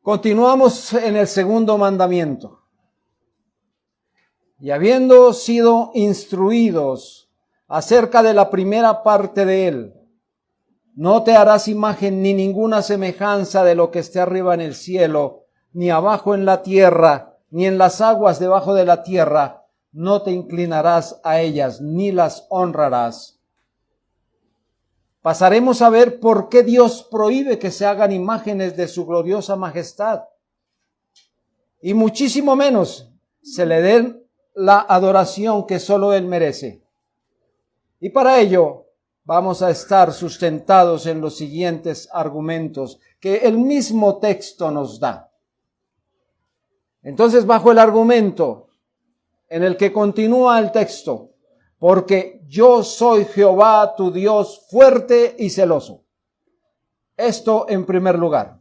Continuamos en el segundo mandamiento. Y habiendo sido instruidos acerca de la primera parte de él, no te harás imagen ni ninguna semejanza de lo que esté arriba en el cielo, ni abajo en la tierra, ni en las aguas debajo de la tierra. No te inclinarás a ellas, ni las honrarás. Pasaremos a ver por qué Dios prohíbe que se hagan imágenes de su gloriosa majestad. Y muchísimo menos se le den la adoración que solo Él merece. Y para ello vamos a estar sustentados en los siguientes argumentos que el mismo texto nos da. Entonces, bajo el argumento en el que continúa el texto, porque yo soy Jehová tu Dios fuerte y celoso. Esto en primer lugar,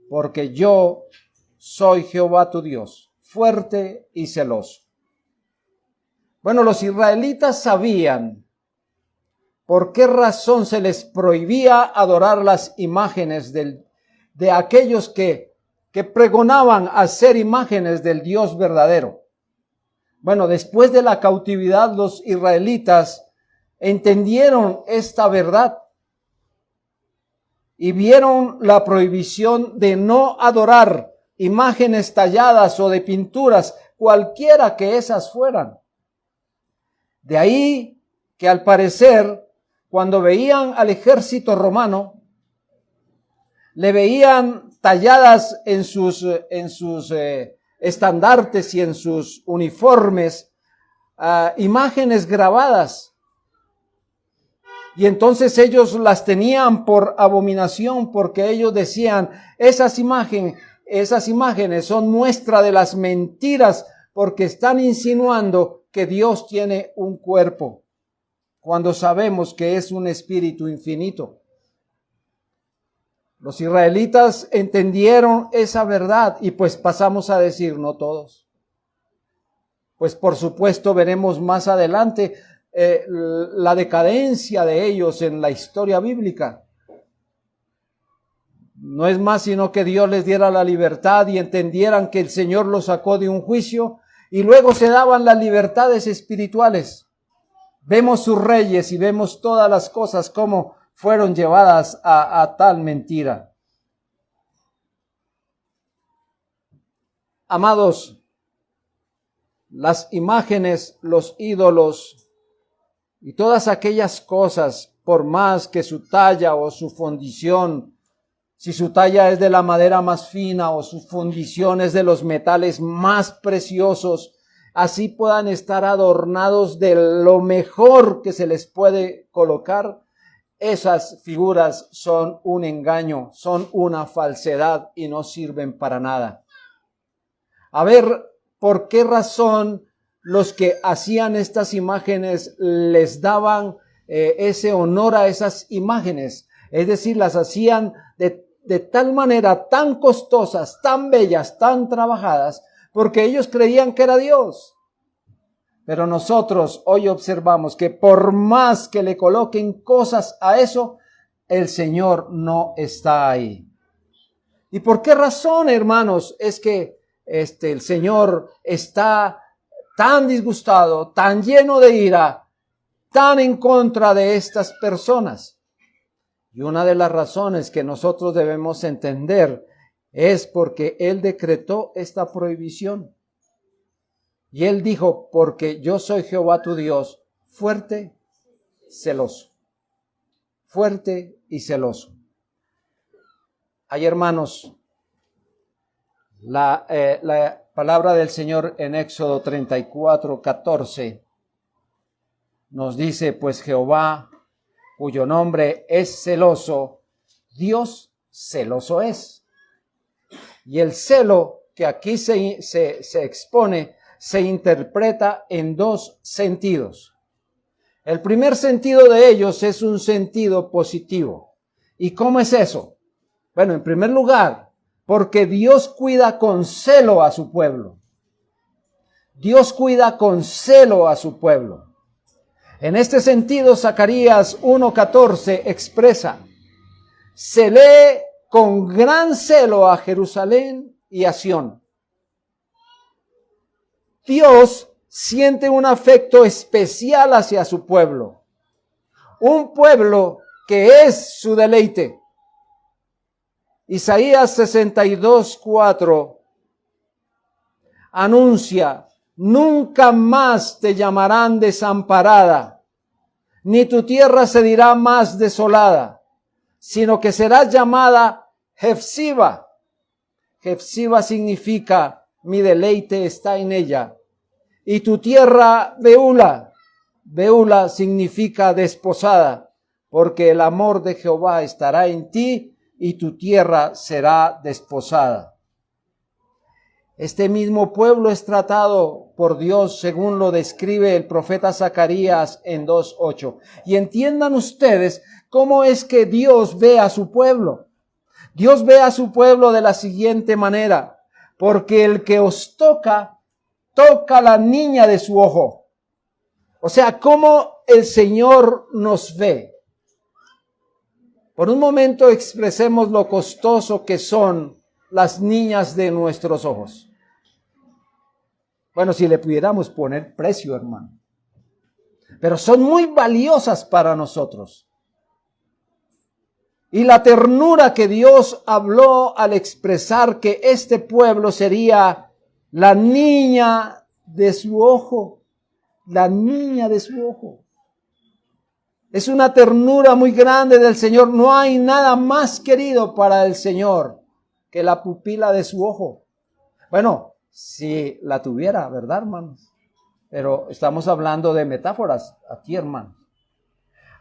porque yo soy Jehová tu Dios fuerte y celoso. Bueno, los israelitas sabían por qué razón se les prohibía adorar las imágenes de aquellos que pregonaban hacer imágenes del Dios verdadero. Bueno, después de la cautividad, los israelitas entendieron esta verdad y vieron la prohibición de no adorar imágenes talladas o de pinturas, cualquiera que esas fueran. De ahí que al parecer, cuando veían al ejército romano, le veían talladas en sus estandartes y en sus uniformes, imágenes grabadas. Y entonces ellos las tenían por abominación, porque ellos decían, esas imágenes son muestra de las mentiras, porque están insinuando que Dios tiene un cuerpo, cuando sabemos que es un espíritu infinito. Los israelitas entendieron esa verdad y pues pasamos a decir, no todos. Pues por supuesto veremos más adelante la decadencia de ellos en la historia bíblica. No es más sino que Dios les diera la libertad y entendieran que el Señor los sacó de un juicio y luego se daban las libertades espirituales. Vemos sus reyes y vemos todas las cosas como fueron llevadas a tal mentira. Amados, las imágenes, los ídolos y todas aquellas cosas, por más que su talla o su fundición, si su talla es de la madera más fina o su fundición es de los metales más preciosos, así puedan estar adornados de lo mejor que se les puede colocar, esas figuras son un engaño, son una falsedad y no sirven para nada. A ver, ¿por qué razón los que hacían estas imágenes les daban ese honor a esas imágenes? Es decir, las hacían de tal manera, tan costosas, tan bellas, tan trabajadas, porque ellos creían que era Dios. Pero nosotros hoy observamos que por más que le coloquen cosas a eso, el Señor no está ahí. ¿Y por qué razón, hermanos, es que el Señor está tan disgustado, tan lleno de ira, tan en contra de estas personas? Y una de las razones que nosotros debemos entender es porque Él decretó esta prohibición. Y Él dijo, porque yo soy Jehová tu Dios, fuerte, celoso. Fuerte y celoso. Hay, hermanos, la palabra del Señor en Éxodo 34:14 nos dice, pues Jehová, cuyo nombre es celoso, Dios celoso es. Y el celo que aquí se expone, se interpreta en dos sentidos. El primer sentido de ellos es un sentido positivo. ¿Y cómo es eso? Bueno, en primer lugar, porque Dios cuida con celo a su pueblo. Dios cuida con celo a su pueblo. En este sentido, Zacarías 1:14 expresa, celé con gran celo a Jerusalén y a Sión. Dios siente un afecto especial hacia su pueblo, un pueblo que es su deleite. Isaías 62:4 anuncia: nunca más te llamarán desamparada, ni tu tierra se dirá más desolada, sino que será llamada Hefsiba. Hefsiba significa mi deleite está en ella. Y tu tierra Beula. Beula significa desposada, porque el amor de Jehová estará en ti y tu tierra será desposada. Este mismo pueblo es tratado por Dios según lo describe el profeta Zacarías en 2:8. Y entiendan ustedes cómo es que Dios ve a su pueblo. Dios ve a su pueblo de la siguiente manera: porque el que os toca, toca la niña de su ojo. O sea, cómo el Señor nos ve. Por un momento expresemos lo costoso que son las niñas de nuestros ojos. Bueno, si le pudiéramos poner precio, hermano. Pero son muy valiosas para nosotros. Y la ternura que Dios habló al expresar que este pueblo sería la niña de su ojo. La niña de su ojo. Es una ternura muy grande del Señor. No hay nada más querido para el Señor que la pupila de su ojo. Bueno, si la tuviera, ¿verdad, hermanos? Pero estamos hablando de metáforas aquí, hermanos.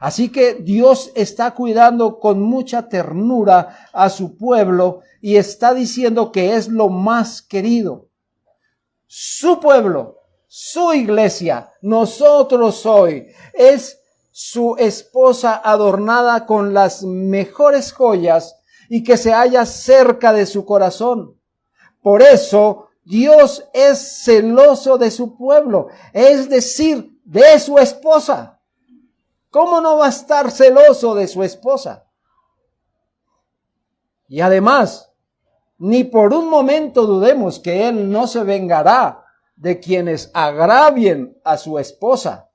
Así que Dios está cuidando con mucha ternura a su pueblo y está diciendo que es lo más querido. Su pueblo, su iglesia, nosotros hoy, es su esposa adornada con las mejores joyas y que se halla cerca de su corazón. Por eso Dios es celoso de su pueblo, es decir, de su esposa. ¿Cómo no va a estar celoso de su esposa? Y además, ni por un momento dudemos que Él no se vengará de quienes agravien a su esposa.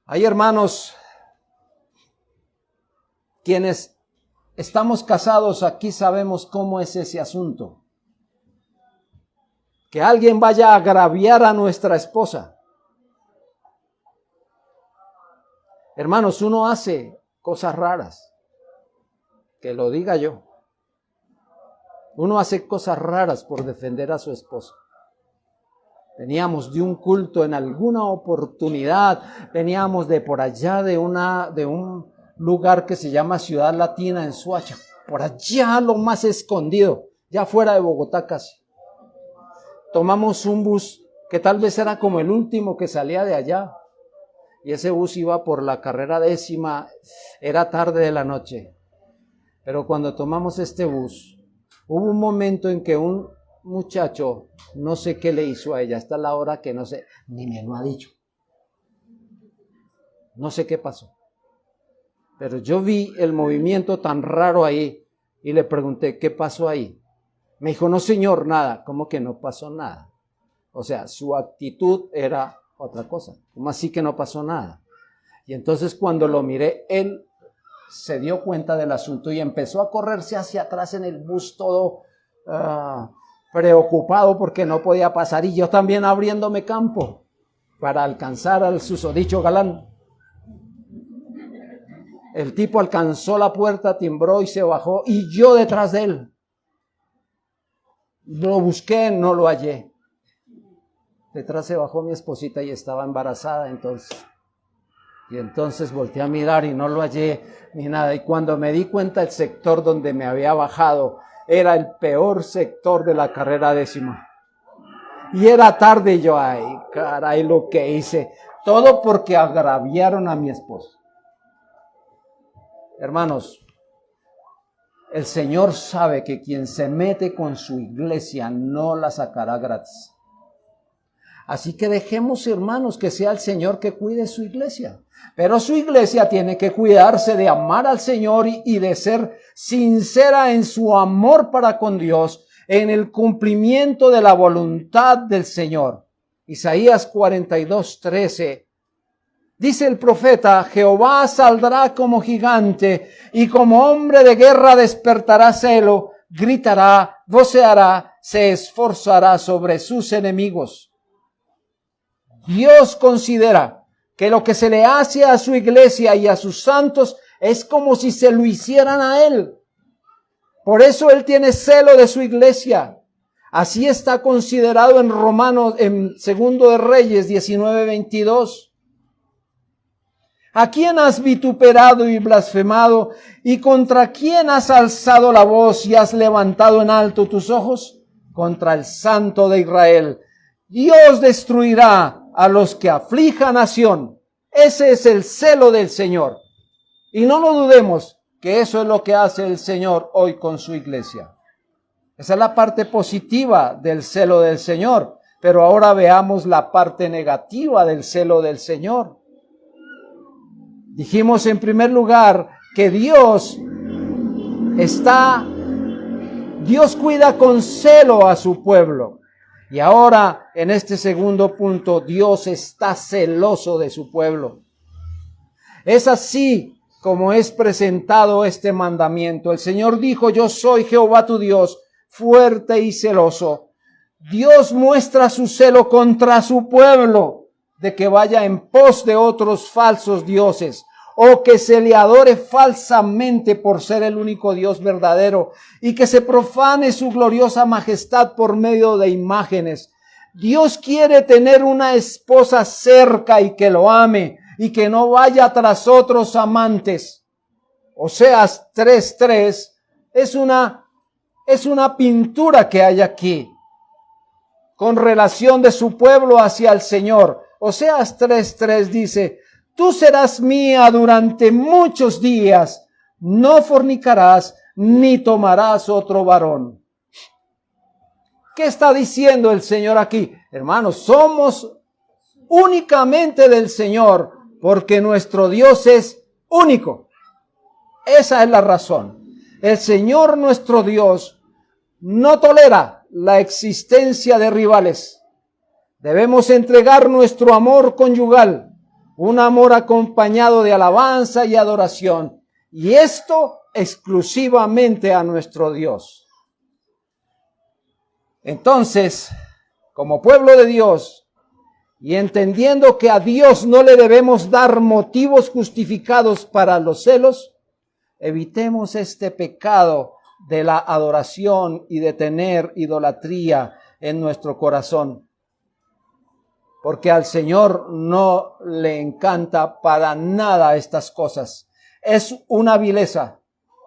Hay hermanos, quienes estamos casados aquí sabemos cómo es ese asunto. Que alguien vaya a agraviar a nuestra esposa. Hermanos, uno hace cosas raras. Que lo diga yo. Uno hace cosas raras por defender a su esposa. Veníamos de un culto en alguna oportunidad. Veníamos de por allá de un lugar que se llama Ciudad Latina en Soacha. Por allá lo más escondido. Ya fuera de Bogotá casi. Tomamos un bus que tal vez era como el último que salía de allá. Y ese bus iba por la carrera 10ª, era tarde de la noche. Pero cuando tomamos este bus, hubo un momento en que un muchacho, no sé qué le hizo a ella, hasta la hora que no sé, ni me lo ha dicho. No sé qué pasó. Pero yo vi el movimiento tan raro ahí y le pregunté, ¿qué pasó ahí? Me dijo, no señor, nada. ¿Cómo que no pasó nada? O sea, su actitud era otra cosa. ¿Cómo así que no pasó nada? Y entonces cuando lo miré, él se dio cuenta del asunto y empezó a correrse hacia atrás en el bus todo preocupado porque no podía pasar. Y yo también abriéndome campo para alcanzar al susodicho galán. El tipo alcanzó la puerta, timbró y se bajó y yo detrás de él. Lo busqué, no lo hallé. Detrás se bajó mi esposita y estaba embarazada entonces. Y entonces volteé a mirar y no lo hallé ni nada. Y cuando me di cuenta el sector donde me había bajado era el peor sector de la carrera 10ª. Y era tarde y yo, ay, caray, lo que hice. Todo porque agraviaron a mi esposa. Hermanos, el Señor sabe que quien se mete con su iglesia no la sacará gratis. Así que dejemos, hermanos, que sea el Señor que cuide su iglesia. Pero su iglesia tiene que cuidarse de amar al Señor y de ser sincera en su amor para con Dios, en el cumplimiento de la voluntad del Señor. Isaías 42:13. Dice el profeta: Jehová saldrá como gigante y como hombre de guerra despertará celo, gritará, voceará, se esforzará sobre sus enemigos. Dios considera que lo que se le hace a su iglesia y a sus santos es como si se lo hicieran a Él. Por eso Él tiene celo de su iglesia. Así está considerado en Romanos, en Segundo de Reyes 19:22. ¿A quién has vituperado y blasfemado? ¿Y contra quién has alzado la voz y has levantado en alto tus ojos? Contra el Santo de Israel. Dios destruirá a los que aflijan a Sión. Ese es el celo del Señor. Y no lo dudemos, que eso es lo que hace el Señor hoy con su iglesia. Esa es la parte positiva del celo del Señor. Pero ahora veamos la parte negativa del celo del Señor. Dijimos en primer lugar que Dios cuida con celo a su pueblo. Y ahora, en este segundo punto, Dios está celoso de su pueblo. Es así como es presentado este mandamiento. El Señor dijo: yo soy Jehová tu Dios, fuerte y celoso. Dios muestra su celo contra su pueblo, de que vaya en pos de otros falsos dioses, o que se le adore falsamente por ser el único Dios verdadero, y que se profane su gloriosa majestad por medio de imágenes. Dios quiere tener una esposa cerca y que lo ame, y que no vaya tras otros amantes. Oseas 3:3 es una pintura que hay aquí con relación de su pueblo hacia el Señor. Oseas 3:3 dice: tú serás mía durante muchos días, no fornicarás ni tomarás otro varón. ¿Qué está diciendo el Señor aquí? Hermanos, somos únicamente del Señor, porque nuestro Dios es único. Esa es la razón. El Señor nuestro Dios no tolera la existencia de rivales. Debemos entregar nuestro amor conyugal, un amor acompañado de alabanza y adoración, y esto exclusivamente a nuestro Dios. Entonces, como pueblo de Dios, y entendiendo que a Dios no le debemos dar motivos justificados para los celos, evitemos este pecado de la adoración y de tener idolatría en nuestro corazón. Porque al Señor no le encanta para nada estas cosas. Es una vileza.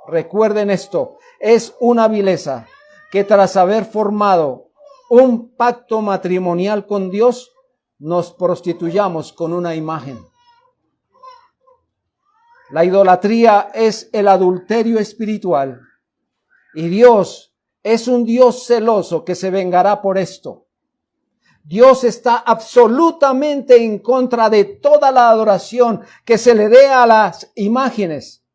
Recuerden esto. Es una vileza que tras haber formado un pacto matrimonial con Dios, nos prostituyamos con una imagen. La idolatría es el adulterio espiritual. Y Dios es un Dios celoso que se vengará por esto. Dios está absolutamente en contra de toda la adoración que se le dé a las imágenes.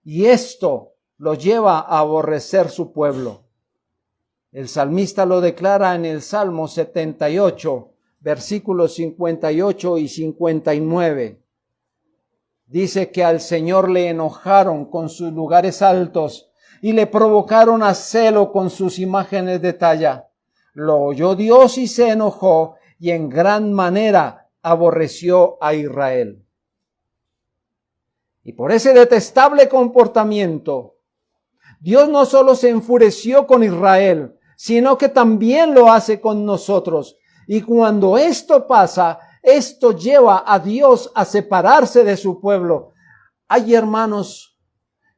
Y esto lo lleva a aborrecer su pueblo. El salmista lo declara en el Salmo 78, versículos 58 y 59. Dice que al Señor le enojaron con sus lugares altos y le provocaron a celo con sus imágenes de talla. Lo oyó Dios y se enojó, y en gran manera aborreció a Israel. Y por ese detestable comportamiento, Dios no solo se enfureció con Israel, sino que también lo hace con nosotros. Y cuando esto pasa, esto lleva a Dios a separarse de su pueblo. Ay, hermanos,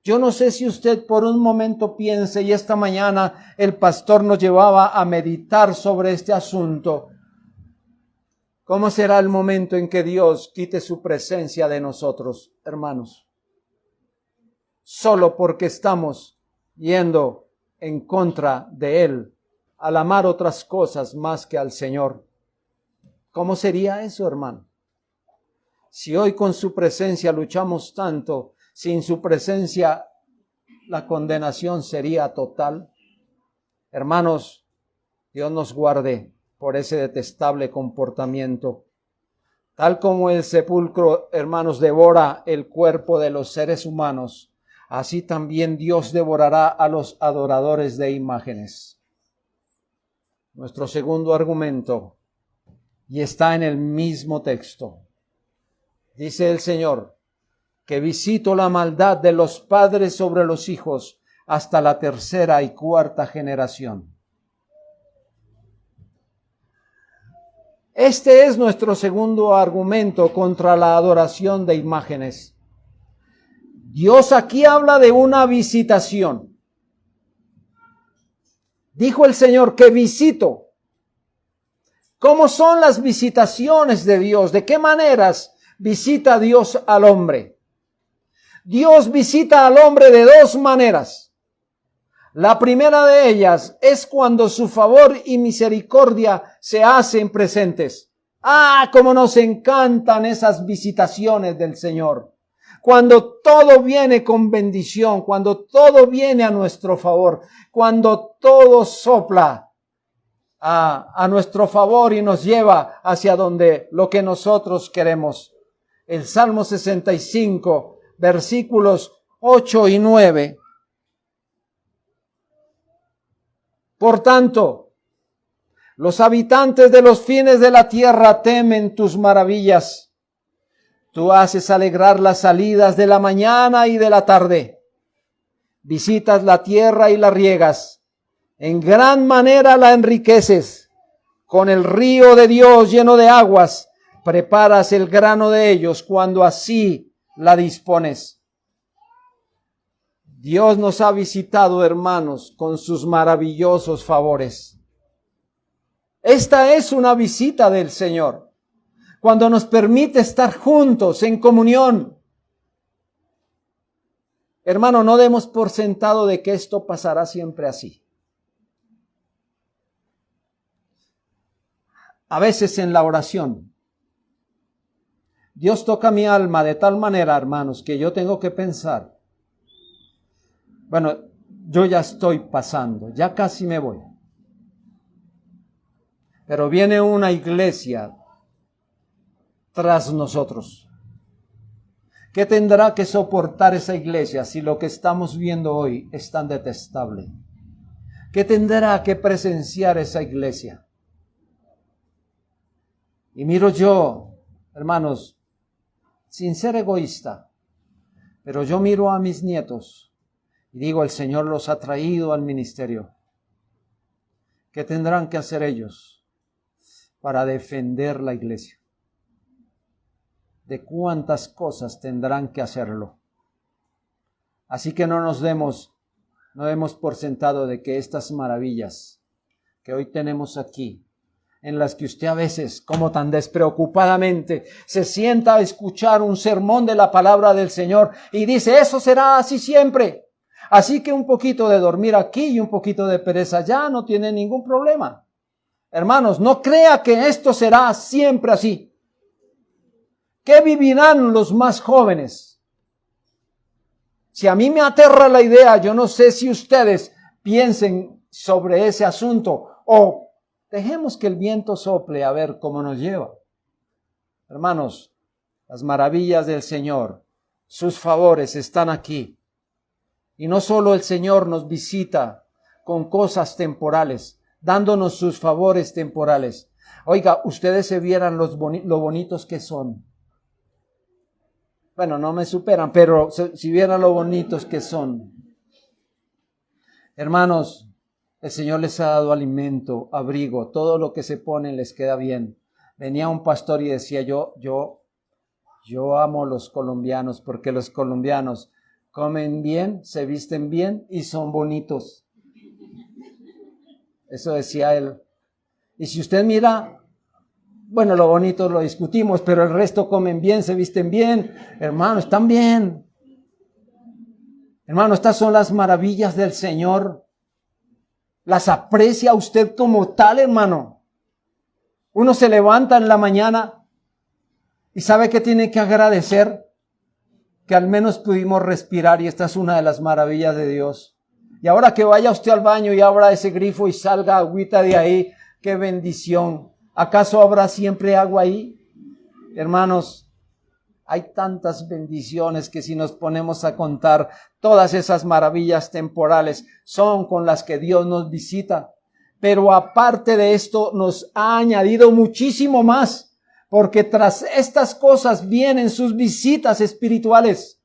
yo no sé si usted por un momento piense, y esta mañana el pastor nos llevaba a meditar sobre este asunto. ¿Cómo será el momento en que Dios quite su presencia de nosotros, hermanos? Solo porque estamos yendo en contra de Él, al amar otras cosas más que al Señor. ¿Cómo sería eso, hermano? Si hoy con su presencia luchamos tanto, sin su presencia la condenación sería total. Hermanos, Dios nos guarde por ese detestable comportamiento. Tal como el sepulcro, hermanos, devora el cuerpo de los seres humanos, así también Dios devorará a los adoradores de imágenes. Nuestro segundo argumento, y está en el mismo texto. Dice el Señor, que visito la maldad de los padres sobre los hijos hasta la tercera y cuarta generación. Este es nuestro segundo argumento contra la adoración de imágenes. Dios aquí habla de una visitación. Dijo el Señor que visito. ¿Cómo son las visitaciones de Dios? ¿De qué maneras visita Dios al hombre? Dios visita al hombre de dos maneras. La primera de ellas es cuando su favor y misericordia se hacen presentes. ¡Ah, cómo nos encantan esas visitaciones del Señor! Cuando todo viene con bendición, cuando todo viene a nuestro favor, cuando todo sopla a nuestro favor y nos lleva hacia donde lo que nosotros queremos. El Salmo 65, versículos 8 y 9. Por tanto, los habitantes de los fines de la tierra temen tus maravillas. Tú haces alegrar las salidas de la mañana y de la tarde. Visitas la tierra y la riegas. En gran manera la enriqueces. Con el río de Dios lleno de aguas, preparas el grano de ellos cuando así la dispones. Dios nos ha visitado, hermanos, con sus maravillosos favores. Esta es una visita del Señor, cuando nos permite estar juntos en comunión. Hermano, no demos por sentado de que esto pasará siempre así. A veces en la oración, Dios toca mi alma de tal manera, hermanos, que yo tengo que pensar, bueno, yo ya estoy pasando, ya casi me voy. Pero viene una iglesia tras nosotros. ¿Qué tendrá que soportar esa iglesia si lo que estamos viendo hoy es tan detestable? ¿Qué tendrá que presenciar esa iglesia? Y miro yo, hermanos, sin ser egoísta, pero yo miro a mis nietos y digo, el Señor los ha traído al ministerio. ¿Qué tendrán que hacer ellos para defender la iglesia? ¿De cuántas cosas tendrán que hacerlo? Así que no demos por sentado de que estas maravillas que hoy tenemos aquí, en las que usted a veces, como tan despreocupadamente, se sienta a escuchar un sermón de la palabra del Señor y dice, eso será así siempre. Así que un poquito de dormir aquí y un poquito de pereza allá no tiene ningún problema. Hermanos, no crea que esto será siempre así. ¿Qué vivirán los más jóvenes? Si a mí me aterra la idea, yo no sé si ustedes piensen sobre ese asunto o dejemos que el viento sople a ver cómo nos lleva. Hermanos, las maravillas del Señor, sus favores están aquí. Y no solo el Señor nos visita con cosas temporales, dándonos sus favores temporales. Oiga, ustedes se vieran lo bonitos que son. Bueno, no me superan, pero si vieran lo bonitos que son. Hermanos, el Señor les ha dado alimento, abrigo, todo lo que se ponen les queda bien. Venía un pastor y decía, yo amo los colombianos porque los colombianos comen bien, se visten bien y son bonitos. Eso decía él. Y si usted mira, bueno, lo bonito lo discutimos, pero el resto comen bien, se visten bien. Hermano, están bien. Hermano, estas son las maravillas del Señor. Las aprecia usted como tal, hermano. Uno se levanta en la mañana y sabe que tiene que agradecer que al menos pudimos respirar, y esta es una de las maravillas de Dios. Y ahora que vaya usted al baño y abra ese grifo y salga agüita de ahí, ¡qué bendición! ¿Acaso habrá siempre agua ahí? Hermanos, hay tantas bendiciones que si nos ponemos a contar, todas esas maravillas temporales son con las que Dios nos visita. Pero aparte de esto, nos ha añadido muchísimo más, porque tras estas cosas vienen sus visitas espirituales.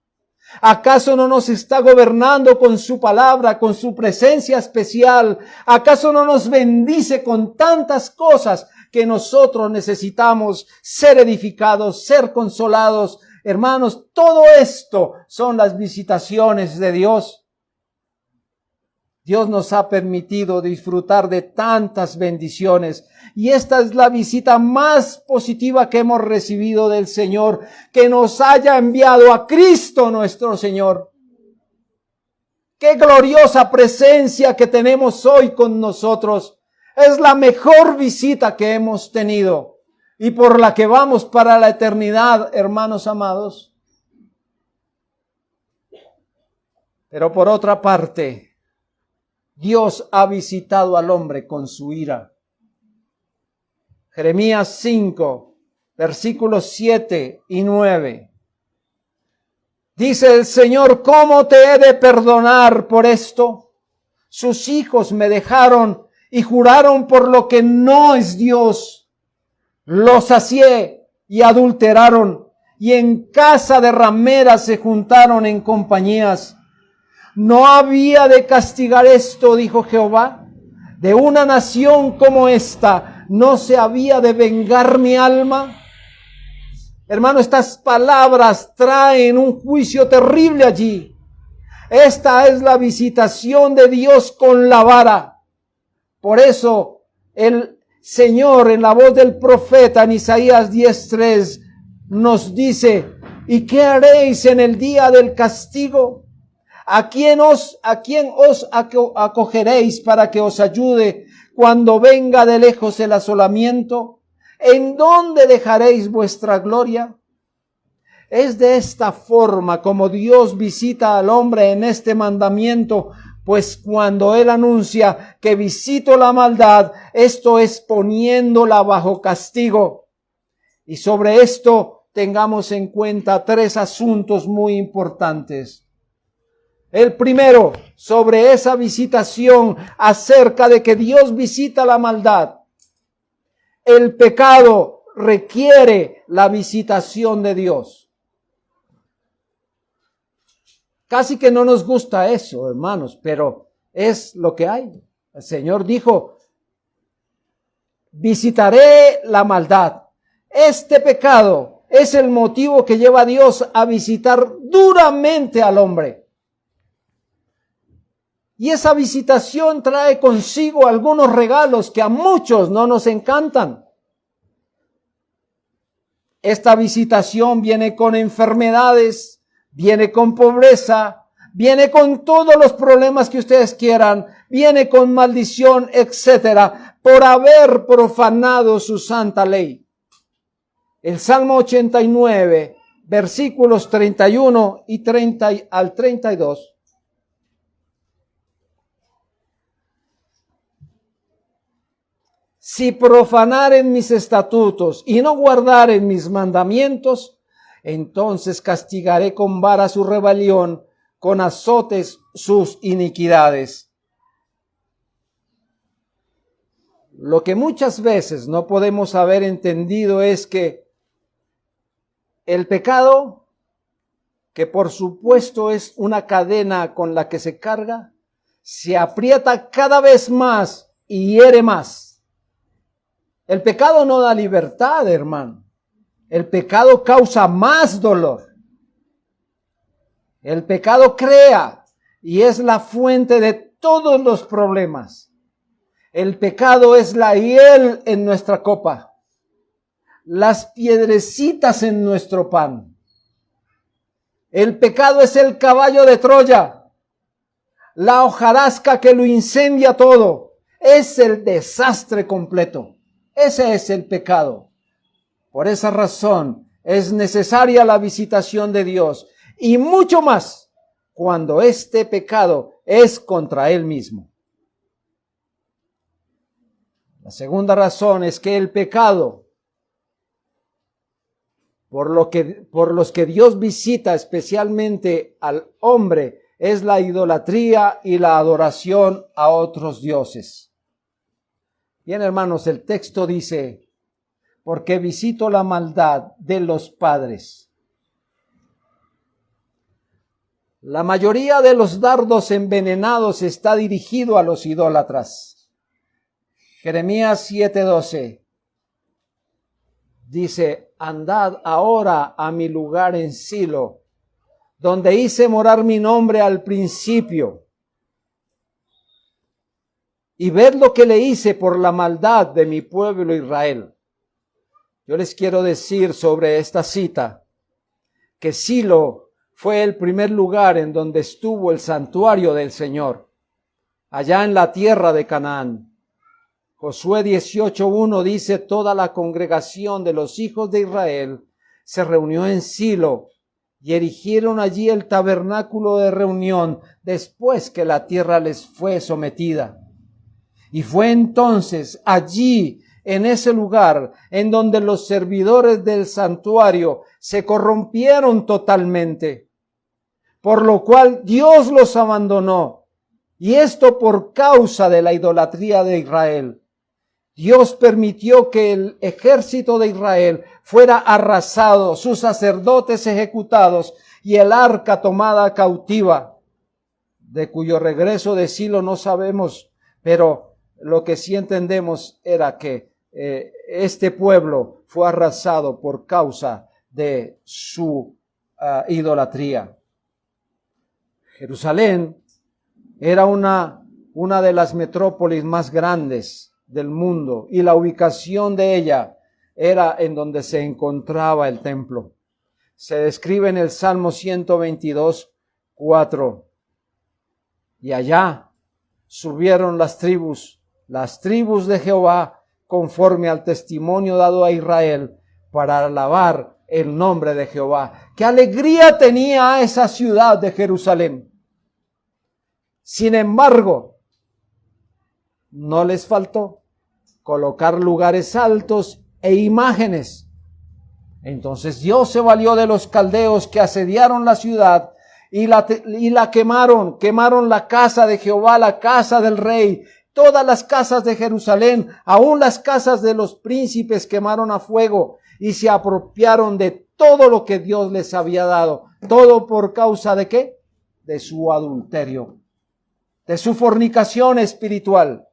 ¿Acaso no nos está gobernando con su palabra, con su presencia especial? ¿Acaso no nos bendice con tantas cosas que nosotros necesitamos ser edificados, ser consolados? Hermanos, todo esto son las visitaciones de Dios. Dios nos ha permitido disfrutar de tantas bendiciones, y esta es la visita más positiva que hemos recibido del Señor, que nos haya enviado a Cristo nuestro Señor. Qué gloriosa presencia que tenemos hoy con nosotros. Es la mejor visita que hemos tenido y por la que vamos para la eternidad, hermanos amados. Pero por otra parte, Dios ha visitado al hombre con su ira. Jeremías 5, versículos 7 y 9. Dice el Señor: ¿cómo te he de perdonar por esto? Sus hijos me dejaron y juraron por lo que no es Dios. Los sacié y adulteraron, y en casa de rameras se juntaron en compañías. ¿No había de castigar esto, dijo Jehová? De una nación como esta, ¿no se había de vengar mi alma? Hermano, estas palabras traen un juicio terrible allí. Esta es la visitación de Dios con la vara. Por eso el Señor, en la voz del profeta en Isaías 10:3, nos dice: ¿y qué haréis en el día del castigo? ¿A quién os acogeréis para que os ayude cuando venga de lejos el asolamiento? ¿En dónde dejaréis vuestra gloria? Es de esta forma como Dios visita al hombre en este mandamiento, pues cuando Él anuncia que visito la maldad, esto es poniéndola bajo castigo. Y sobre esto tengamos en cuenta 3 asuntos muy importantes. El primero, sobre esa visitación, acerca de que Dios visita la maldad. El pecado requiere la visitación de Dios. Casi que no nos gusta eso, hermanos, pero es lo que hay. El Señor dijo: visitaré la maldad. Este pecado es el motivo que lleva a Dios a visitar duramente al hombre. Y esa visitación trae consigo algunos regalos que a muchos no nos encantan. Esta visitación viene con enfermedades, viene con pobreza, viene con todos los problemas que ustedes quieran, viene con maldición, etcétera, por haber profanado su santa ley. El Salmo 89, versículos 31 y 30 al 32. Si profanaren mis estatutos y no guardaren mis mandamientos, entonces castigaré con vara su rebelión, con azotes sus iniquidades. Lo que muchas veces no podemos haber entendido es que el pecado, que por supuesto es una cadena con la que se carga, se aprieta cada vez más y hiere más. El pecado no da libertad, hermano. El pecado causa más dolor. El pecado crea y es la fuente de todos los problemas. El pecado es la hiel en nuestra copa, las piedrecitas en nuestro pan. El pecado es el caballo de Troya, la hojarasca que lo incendia todo. Es el desastre completo. Ese es el pecado. Por esa razón es necesaria la visitación de Dios, y mucho más cuando este pecado es contra Él mismo. La segunda razón es que el pecado por los que Dios visita especialmente al hombre es la idolatría y la adoración a otros dioses. Bien, hermanos, el texto dice, porque visito la maldad de los padres. La mayoría de los dardos envenenados está dirigido a los idólatras. Jeremías 7:12 dice, andad ahora a mi lugar en Silo, donde hice morar mi nombre al principio, y ved lo que le hice por la maldad de mi pueblo Israel. Yo les quiero decir sobre esta cita que Silo fue el primer lugar en donde estuvo el santuario del Señor, allá en la tierra de Canaán. Josué 18:1 dice, toda la congregación de los hijos de Israel se reunió en Silo y erigieron allí el tabernáculo de reunión después que la tierra les fue sometida. Y fue entonces allí, en ese lugar, en donde los servidores del santuario se corrompieron totalmente, por lo cual Dios los abandonó, y esto por causa de la idolatría de Israel. Dios permitió que el ejército de Israel fuera arrasado, sus sacerdotes ejecutados y el arca tomada cautiva, de cuyo regreso de Silo no sabemos, pero lo que sí entendemos era que este pueblo fue arrasado por causa de su idolatría. Jerusalén era una de las metrópolis más grandes del mundo, y la ubicación de ella era en donde se encontraba el templo. Se describe en el Salmo 122:4. Y allá subieron las tribus de Jehová, conforme al testimonio dado a Israel, para alabar el nombre de Jehová. ¡Qué alegría tenía esa ciudad de Jerusalén! Sin embargo, no les faltó colocar lugares altos e imágenes. Entonces Dios se valió de los caldeos que asediaron la ciudad y la quemaron. Quemaron la casa de Jehová, la casa del rey, todas las casas de Jerusalén, aún las casas de los príncipes quemaron a fuego y se apropiaron de todo lo que Dios les había dado. ¿Todo por causa de qué? De su adulterio, de su fornicación espiritual.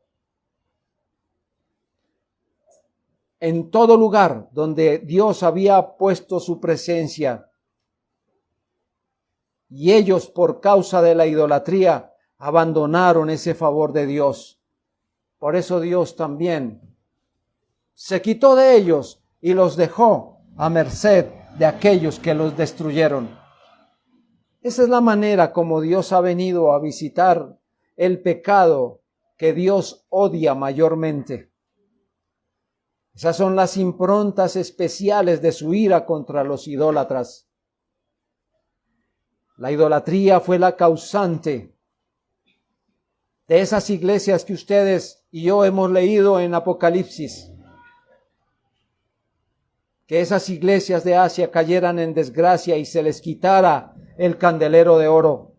En todo lugar donde Dios había puesto su presencia, y ellos por causa de la idolatría abandonaron ese favor de Dios. Por eso Dios también se quitó de ellos y los dejó a merced de aquellos que los destruyeron. Esa es la manera como Dios ha venido a visitar el pecado que Dios odia mayormente. Esas son las improntas especiales de su ira contra los idólatras. La idolatría fue la causante de esas iglesias que ustedes y yo hemos leído en Apocalipsis. Que esas iglesias de Asia cayeran en desgracia y se les quitara el candelero de oro.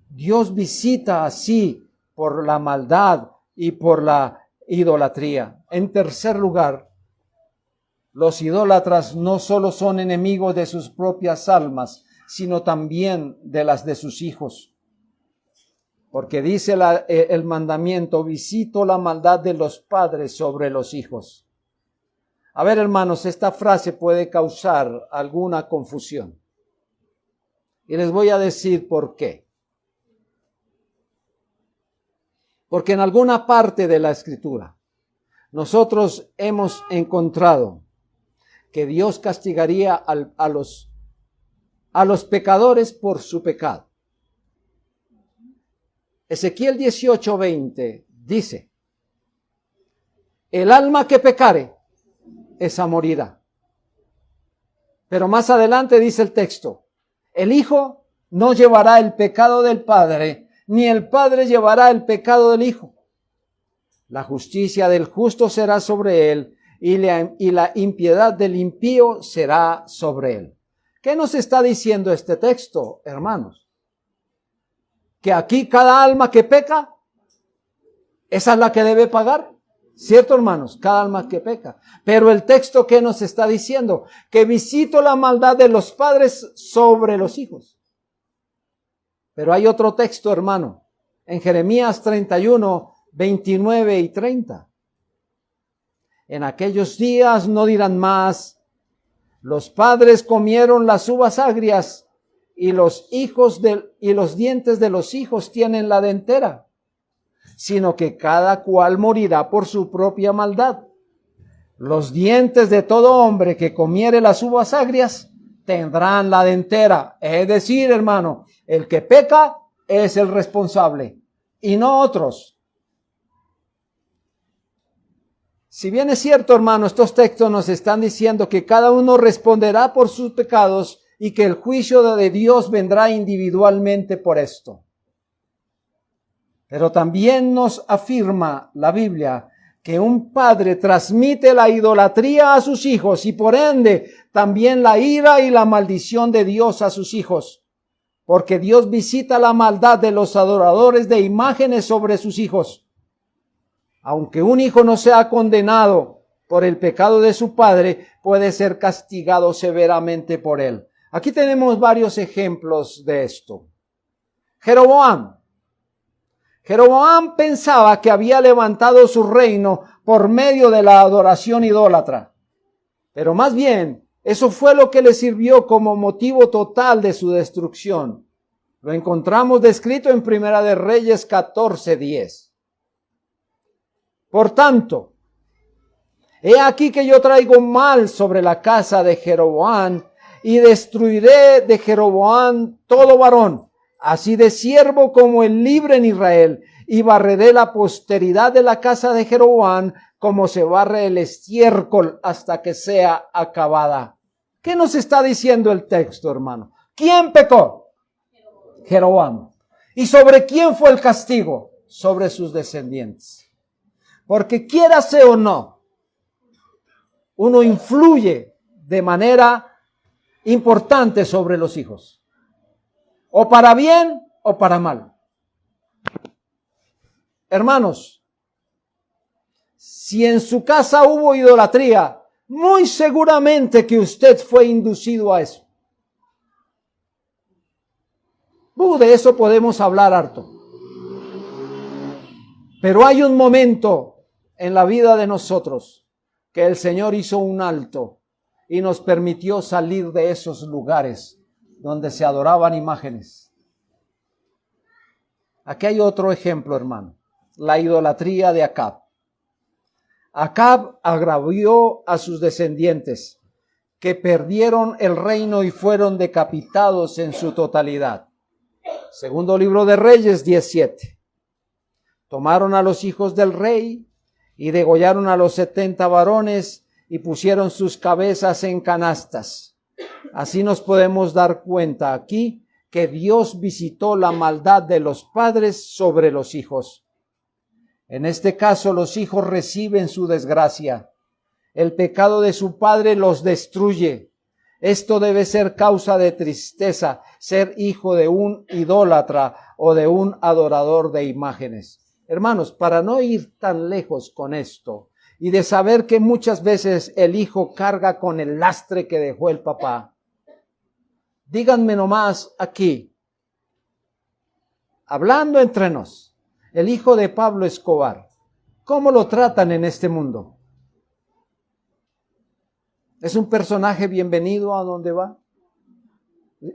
Dios visita así por la maldad y por la idolatría. En tercer lugar, los idólatras no solo son enemigos de sus propias almas, sino también de las de sus hijos. Porque dice el mandamiento, visito la maldad de los padres sobre los hijos. A ver, hermanos, esta frase puede causar alguna confusión. Y les voy a decir por qué. Porque en alguna parte de la Escritura nosotros hemos encontrado que Dios castigaría a los pecadores por su pecado. Ezequiel 18:20 dice, El alma que pecare, esa morirá. Pero más adelante dice el texto, el Hijo no llevará el pecado del Padre, ni el Padre llevará el pecado del Hijo. La justicia del justo será sobre él, y la impiedad del impío será sobre él. ¿Qué nos está diciendo este texto, hermanos? Que aquí cada alma que peca, esa es la que debe pagar. ¿Cierto, hermanos? Cada alma que peca. Pero el texto que nos está diciendo, que visito la maldad de los padres sobre los hijos. Pero hay otro texto, hermano, en Jeremías 31, 29 y 30. En aquellos días no dirán más, los padres comieron las uvas agrias y los dientes de los hijos tienen la dentera, sino que cada cual morirá por su propia maldad. Los dientes de todo hombre que comiere las uvas agrias tendrán la dentera. Es decir, hermano, el que peca es el responsable y no otros. Si bien es cierto, hermano, estos textos nos están diciendo que cada uno responderá por sus pecados y que el juicio de Dios vendrá individualmente por esto. Pero también nos afirma la Biblia que un padre transmite la idolatría a sus hijos y por ende también la ira y la maldición de Dios a sus hijos. Porque Dios visita la maldad de los adoradores de imágenes sobre sus hijos. Aunque un hijo no sea condenado por el pecado de su padre, puede ser castigado severamente por él. Aquí tenemos varios ejemplos de esto. Jeroboam pensaba que había levantado su reino por medio de la adoración idólatra. Pero más bien, eso fue lo que le sirvió como motivo total de su destrucción. Lo encontramos descrito en Primera de Reyes 14:10. Por tanto, he aquí que yo traigo mal sobre la casa de Jeroboam y destruiré de Jeroboam todo varón, así de siervo como el libre en Israel, y barreré la posteridad de la casa de Jeroboam como se barre el estiércol hasta que sea acabada. ¿Qué nos está diciendo el texto, hermano? ¿Quién pecó? Jeroboam. ¿Y sobre quién fue el castigo? Sobre sus descendientes. Porque quiérase o no, uno influye de manera importante sobre los hijos. O para bien o para mal. Hermanos, si en su casa hubo idolatría, muy seguramente que usted fue inducido a eso. De eso podemos hablar harto. Pero hay un momento en la vida de nosotros que el Señor hizo un alto y nos permitió salir de esos lugares donde se adoraban imágenes. Aquí hay otro ejemplo, hermano. La idolatría de Acab. Acab agravió a sus descendientes, que perdieron el reino y fueron decapitados en su totalidad. Segundo libro de Reyes 17. Tomaron a los hijos del rey y degollaron a los 70 varones y pusieron sus cabezas en canastas. Así nos podemos dar cuenta aquí que Dios visitó la maldad de los padres sobre los hijos. En este caso, los hijos reciben su desgracia. El pecado de su padre los destruye. Esto debe ser causa de tristeza, ser hijo de un idólatra o de un adorador de imágenes. Hermanos, para no ir tan lejos con esto y de saber que muchas veces el hijo carga con el lastre que dejó el papá, díganme nomás aquí, hablando entre nos, el hijo de Pablo Escobar, ¿cómo lo tratan en este mundo? ¿Es un personaje bienvenido a donde va?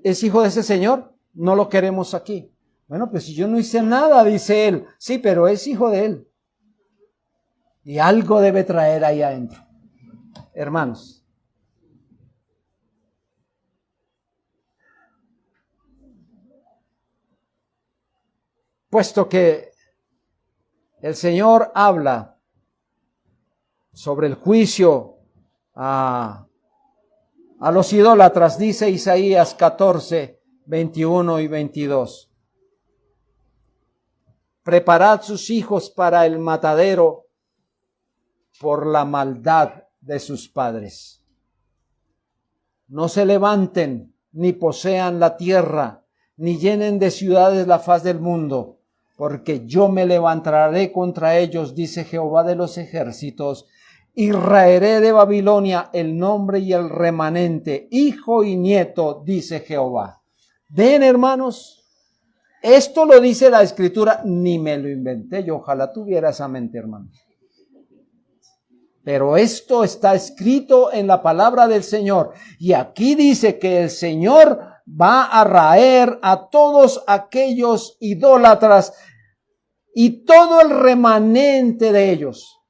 ¿Es hijo de ese señor? No lo queremos aquí. Bueno, pues si yo no hice nada, dice él. Sí, pero es hijo de él. Y algo debe traer ahí adentro. Hermanos. Puesto que el Señor habla sobre el juicio a los idólatras, dice Isaías 14, 21 y 22. Preparad sus hijos para el matadero por la maldad de sus padres. No se levanten, ni posean la tierra, ni llenen de ciudades la faz del mundo, porque yo me levantaré contra ellos, dice Jehová de los ejércitos, y raeré de Babilonia el nombre y el remanente, hijo y nieto, dice Jehová. Ven, hermanos, esto lo dice la Escritura, ni me lo inventé yo, ojalá tuviera esa mente, hermanos. Pero esto está escrito en la palabra del Señor. Y aquí dice que el Señor va a raer a todos aquellos idólatras y todo el remanente de ellos.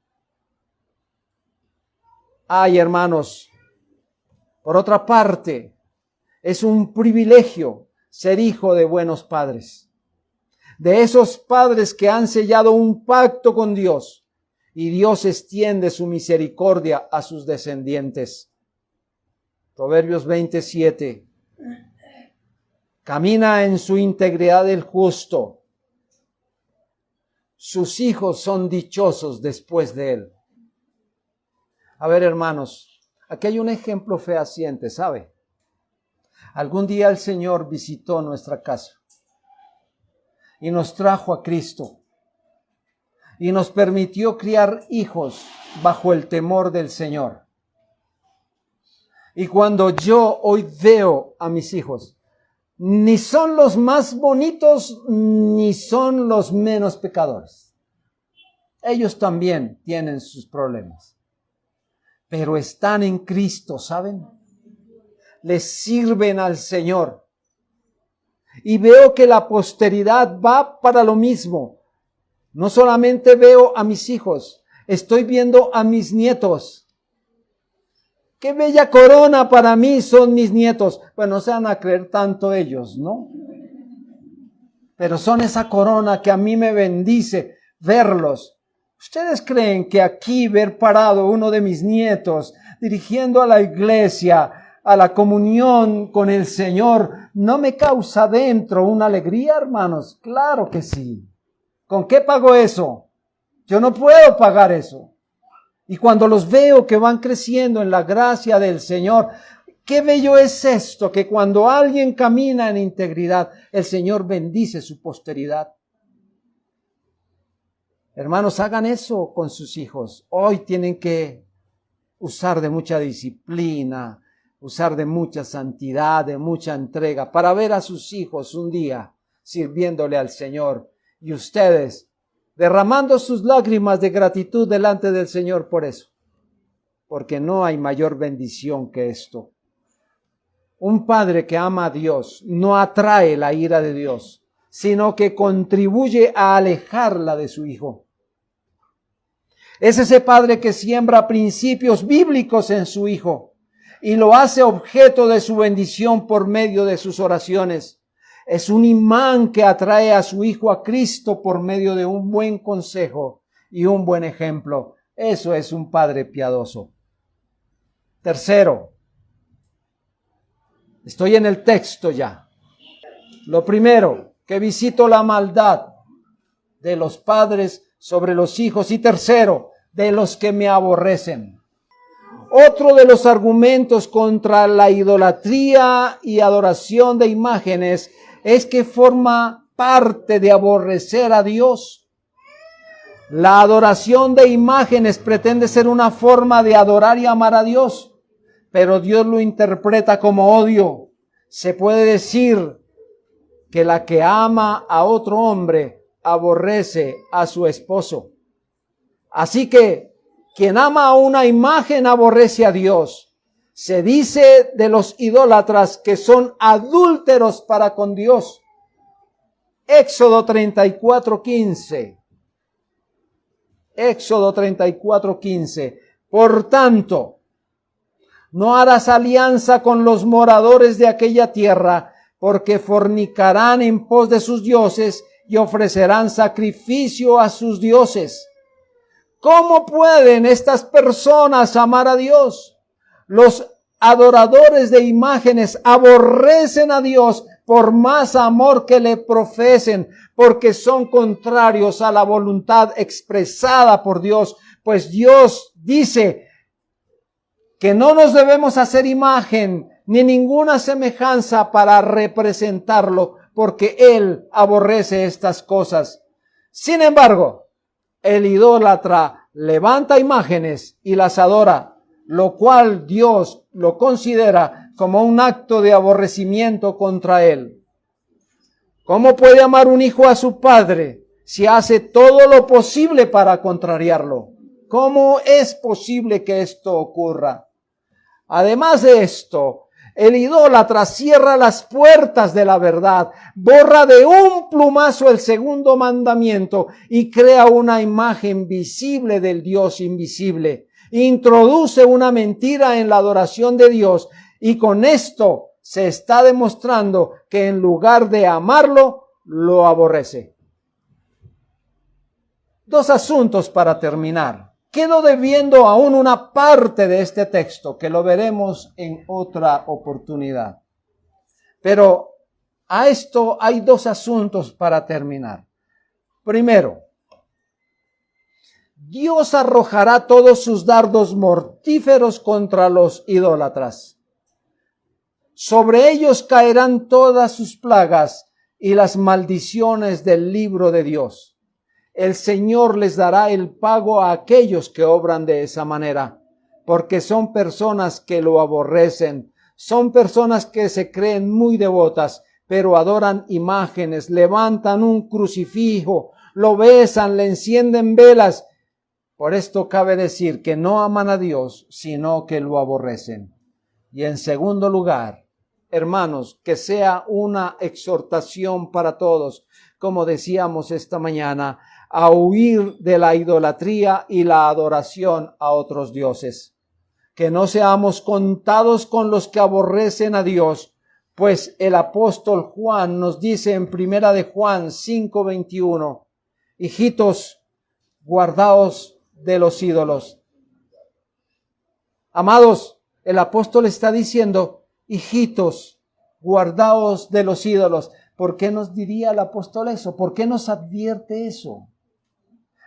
Ay, hermanos, por otra parte, es un privilegio ser hijo de buenos padres. De esos padres que han sellado un pacto con Dios. Y Dios extiende su misericordia a sus descendientes. Proverbios 27. Camina en su integridad el justo. Sus hijos son dichosos después de él. A ver, hermanos, aquí hay un ejemplo fehaciente, ¿sabe? Algún día el Señor visitó nuestra casa y nos trajo a Cristo. Y nos permitió criar hijos bajo el temor del Señor. Y cuando yo hoy veo a mis hijos, ni son los más bonitos, ni son los menos pecadores. Ellos también tienen sus problemas. Pero están en Cristo, ¿saben? Les sirven al Señor. Y veo que la posteridad va para lo mismo. No solamente veo a mis hijos, estoy viendo a mis nietos. Qué bella corona para mí son mis nietos. Bueno, no se van a creer tanto ellos, ¿no? Pero son esa corona que a mí me bendice verlos. ¿Ustedes creen que aquí ver parado uno de mis nietos dirigiendo a la iglesia, a la comunión con el Señor, no me causa dentro una alegría, hermanos? Claro que sí. ¿Con qué pago eso? Yo no puedo pagar eso. Y cuando los veo que van creciendo en la gracia del Señor, qué bello es esto, que cuando alguien camina en integridad, el Señor bendice su posteridad. Hermanos, hagan eso con sus hijos. Hoy tienen que usar de mucha disciplina, usar de mucha santidad, de mucha entrega, para ver a sus hijos un día sirviéndole al Señor. Y ustedes derramando sus lágrimas de gratitud delante del Señor por eso. Porque no hay mayor bendición que esto. Un padre que ama a Dios no atrae la ira de Dios, sino que contribuye a alejarla de su hijo. Es ese padre que siembra principios bíblicos en su hijo y lo hace objeto de su bendición por medio de sus oraciones. Es un imán que atrae a su hijo a Cristo por medio de un buen consejo y un buen ejemplo. Eso es un padre piadoso. Tercero, estoy en el texto ya. Lo primero, que visito la maldad de los padres sobre los hijos. Y tercero, de los que me aborrecen. Otro de los argumentos contra la idolatría y adoración de imágenes es que forma parte de aborrecer a Dios. La adoración de imágenes pretende ser una forma de adorar y amar a Dios, pero Dios lo interpreta como odio. Se puede decir que la que ama a otro hombre aborrece a su esposo. Así que quien ama a una imagen aborrece a Dios. Se dice de los idólatras que son adúlteros para con Dios. Éxodo 34:15. Éxodo 34:15. Por tanto, no harás alianza con los moradores de aquella tierra, porque fornicarán en pos de sus dioses y ofrecerán sacrificio a sus dioses. ¿Cómo pueden estas personas amar a Dios? Los adoradores de imágenes aborrecen a Dios por más amor que le profesen, porque son contrarios a la voluntad expresada por Dios. Pues Dios dice que no nos debemos hacer imagen ni ninguna semejanza para representarlo, porque Él aborrece estas cosas. Sin embargo, el idólatra levanta imágenes y las adora, lo cual Dios lo considera como un acto de aborrecimiento contra Él. ¿Cómo puede amar un hijo a su padre si hace todo lo posible para contrariarlo? ¿Cómo es posible que esto ocurra? Además de esto, el idólatra cierra las puertas de la verdad, borra de un plumazo el segundo mandamiento y crea una imagen visible del Dios invisible. Introduce una mentira en la adoración de Dios y con esto se está demostrando que en lugar de amarlo, lo aborrece. Dos asuntos para terminar. Quedo debiendo aún una parte de este texto que lo veremos en otra oportunidad. Pero a esto hay dos asuntos para terminar. Primero, Dios arrojará todos sus dardos mortíferos contra los idólatras. Sobre ellos caerán todas sus plagas y las maldiciones del libro de Dios. El Señor les dará el pago a aquellos que obran de esa manera, porque son personas que lo aborrecen, son personas que se creen muy devotas, pero adoran imágenes, levantan un crucifijo, lo besan, le encienden velas. Por esto cabe decir que no aman a Dios, sino que lo aborrecen. Y en segundo lugar, hermanos, que sea una exhortación para todos, como decíamos esta mañana, a huir de la idolatría y la adoración a otros dioses. Que no seamos contados con los que aborrecen a Dios, pues el apóstol Juan nos dice en primera de Juan 5:21, hijitos, guardaos de los ídolos. Amados, el apóstol está diciendo, hijitos, guardaos de los ídolos. ¿Por qué nos diría el apóstol eso? ¿Por qué nos advierte eso?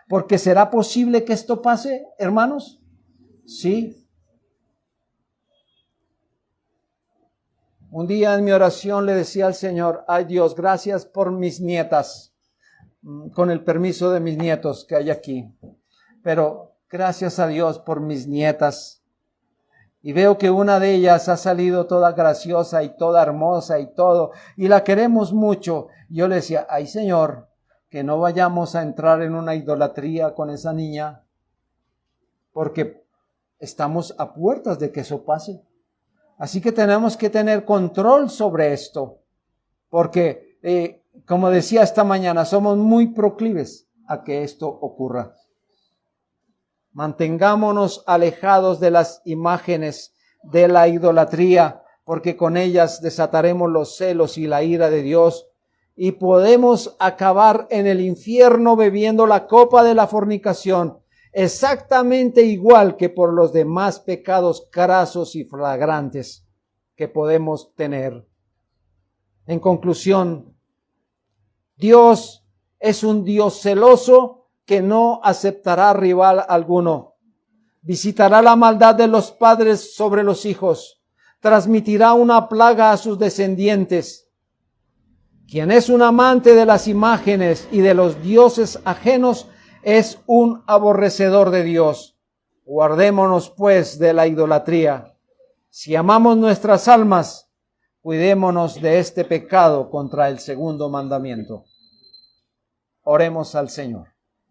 ¿Porque será posible que esto pase, hermanos? Sí. Un día en mi oración le decía al Señor, ay Dios, gracias por mis nietas, con el permiso de mis nietos que hay aquí. Pero gracias a Dios por mis nietas. Y veo que una de ellas ha salido toda graciosa y toda hermosa y todo, y la queremos mucho. Yo le decía, ay Señor, que no vayamos a entrar en una idolatría con esa niña, porque estamos a puertas de que eso pase. Así que tenemos que tener control sobre esto, porque, como decía esta mañana, somos muy proclives a que esto ocurra. Mantengámonos alejados de las imágenes de la idolatría, porque con ellas desataremos los celos y la ira de Dios, y podemos acabar en el infierno bebiendo la copa de la fornicación, exactamente igual que por los demás pecados crasos y flagrantes que podemos tener. En conclusión, Dios es un Dios celoso que no aceptará rival alguno. Visitará la maldad de los padres sobre los hijos, transmitirá una plaga a sus descendientes. Quien es un amante de las imágenes y de los dioses ajenos es un aborrecedor de Dios. Guardémonos pues de la idolatría. Si amamos nuestras almas, cuidémonos de este pecado contra el segundo mandamiento. Oremos al Señor.